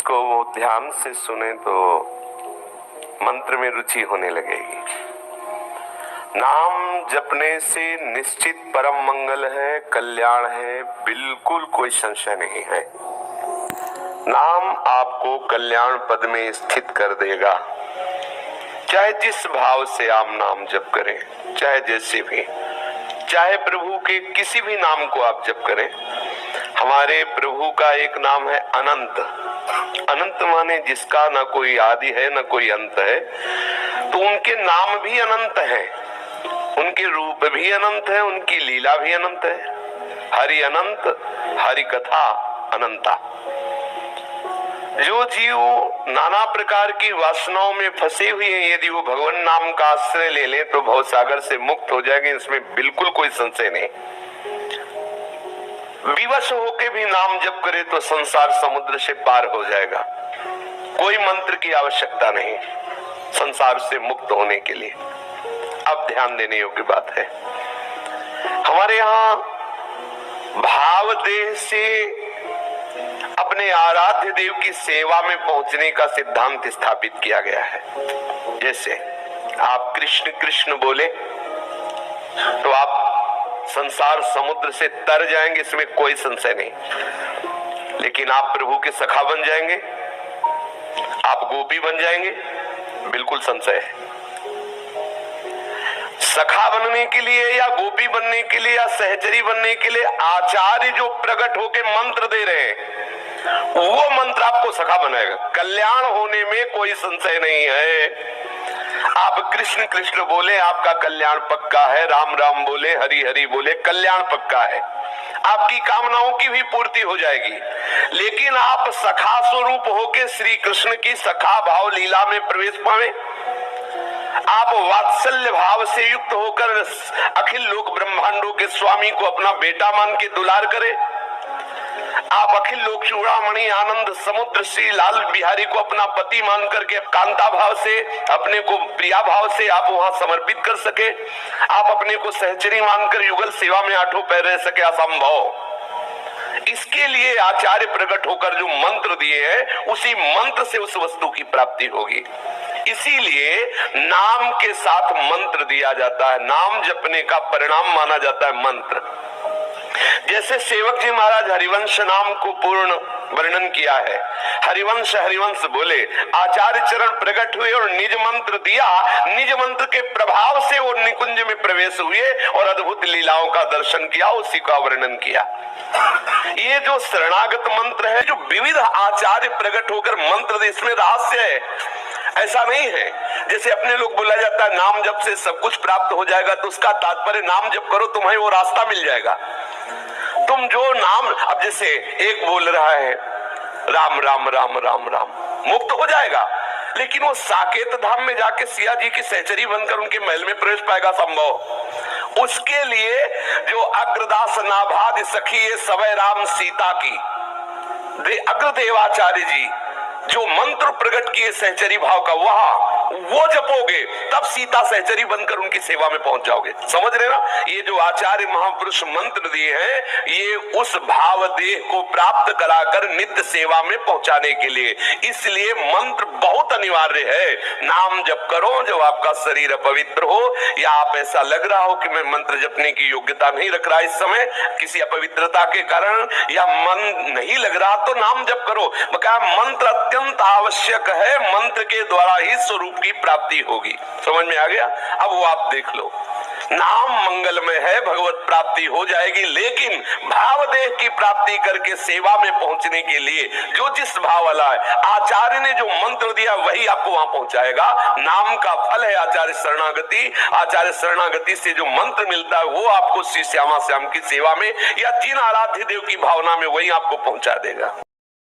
इसको वो ध्यान से सुने तो मंत्र में रुचि होने लगेगी। नाम जपने से निश्चित परम मंगल है, कल्याण है, बिल्कुल कोई संशय नहीं है। नाम आपको कल्याण पद में स्थित कर देगा, चाहे जिस भाव से आप नाम जप करें, चाहे जैसे भी, चाहे प्रभु के किसी भी नाम को आप जप करें। हमारे प्रभु का एक नाम है अनंत। अनंत माने जिसका ना कोई आदि है ना कोई अंत है, तो उनके नाम भी अनंत हैं, उनके रूप भी अनंत है, उनकी लीला भी अनंत है। हरि अनंत, हरि कथा अनंता। जो जीव नाना प्रकार की वासनाओं में फंसे हुए हैं, यदि वो भगवान नाम का आश्रय ले ले तो भव सागर से मुक्त हो जाएंगे, इसमें बिल्कुल कोई संशय नहीं। विवश होके भी नाम जप करे तो संसार समुद्र से पार हो जाएगा। कोई मंत्र की आवश्यकता नहीं संसार से मुक्त होने के लिए। अब ध्यान देने योग्य बात है, हमारे यहाँ भाव देह से अपने आराध्य देव की सेवा में पहुंचने का सिद्धांत स्थापित किया गया है। जैसे आप कृष्ण कृष्ण बोले तो आप संसार समुद्र से तर जाएंगे, इसमें कोई संशय नहीं। लेकिन आप प्रभु के सखा बन जाएंगे, आप गोपी बन जाएंगे, बिल्कुल संशय है। सखा बनने के लिए या गोपी बनने के लिए या सहचरी बनने के लिए आचार्य जो प्रकट होके मंत्र दे रहे हैं, वो मंत्र आपको सखा बनाएगा। कल्याण होने में कोई संशय नहीं है। आप कृष्ण कृष्ण बोले, आपका कल्याण पक्का है। राम राम बोले, हरि हरि बोले, कल्याण पक्का है। आपकी कामनाओं की भी पूर्ति हो जाएगी। लेकिन आप सखा स्वरूप होके श्री कृष्ण की सखा भाव लीला में प्रवेश पावे, आप वात्सल्य भाव से युक्त होकर अखिल लोक ब्रह्मांडों के स्वामी को अपना बेटा मान के दुलार करें, आप अखिल लोक चूड़ामणि आनंद समुद्र श्री लाल बिहारी को अपना पति मान करके कांता भाव से, अपने को प्रिया भाव से आप वहां समर्पित कर सके, आप अपने को सहचरी मानकर युगल सेवा में आठों पैर रह सके, असंभव। इसके लिए आचार्य प्रकट होकर जो मंत्र दिए हैं, उसी मंत्र से उस वस्तु की प्राप्ति होगी। इसीलिए नाम के साथ मंत्र दिया जाता है। नाम जपने का परिणाम माना जाता है मंत्र। जैसे सेवक जी महाराज हरिवंश नाम को पूर्ण वर्णन किया है। हरिवंश हरिवंश बोले, आचार्य चरण प्रकट हुए और निज मंत्र दिया। निज मंत्र के प्रभाव से वो निकुंज में प्रवेश हुए और अद्भुत लीलाओं का दर्शन किया, उसी का वर्णन किया। ये जो शरणागत मंत्र है, जो विविध आचार्य प्रकट होकर मंत्र दे, इसमें रहस्य है। ऐसा नहीं है जैसे अपने लोग बोला जाता है नाम जप से सब कुछ प्राप्त हो जाएगा, तो उसका तात्पर्य नाम जप करो तुम्हें वो रास्ता मिल जाएगा। तुम जो नाम, अब जैसे एक बोल रहा है राम राम राम राम राम, मुक्त हो जाएगा, लेकिन वो साकेत धाम में जाके सिया जी की सहचरी बनकर उनके महल में प्रवेश पाएगा, संभव। उसके लिए जो अग्रदास नाभाद सखी सवै राम सीता की अग्रदेवाचार्य जी जो मंत्र प्रकट किए सहचरी भाव का, वहां वो जपोगे तब सीता सहचरी बनकर उनकी सेवा में पहुंच जाओगे। समझ रहे ना? ये जो आचार्य महापुरुष मंत्र दिए हैं, ये उस भाव देह को प्राप्त कराकर नित्य सेवा में पहुंचाने के लिए। इसलिए मंत्र बहुत अनिवार्य है। नाम जप करो जब आपका शरीर अपवित्र हो, या आप ऐसा लग रहा हो कि मैं मंत्र जपने की योग्यता नहीं रख रहा इस समय किसी अपवित्रता के कारण, या मन नहीं लग रहा, तो नाम जप करो। मंत्र अत्यंत आवश्यक है। मंत्र के द्वारा ही स्वरूप की प्राप्ति होगी। समझ में आ गया? अब वो आप देख लो, नाम मंगलमय है, भगवत प्राप्ति हो जाएगी। लेकिन भाव देह की प्राप्ति करके सेवा में पहुंचने के लिए जो जिस भाव वाला है, आचार्य ने जो मंत्र दिया वही आपको वहां पहुंचाएगा। नाम का फल है आचार्य शरणागति। आचार्य शरणागति से जो मंत्र मिलता है वो आपको श्री श्यामा श्याम की सेवा में या जिन आराध्य देव की भावना में वही आपको पहुंचा देगा।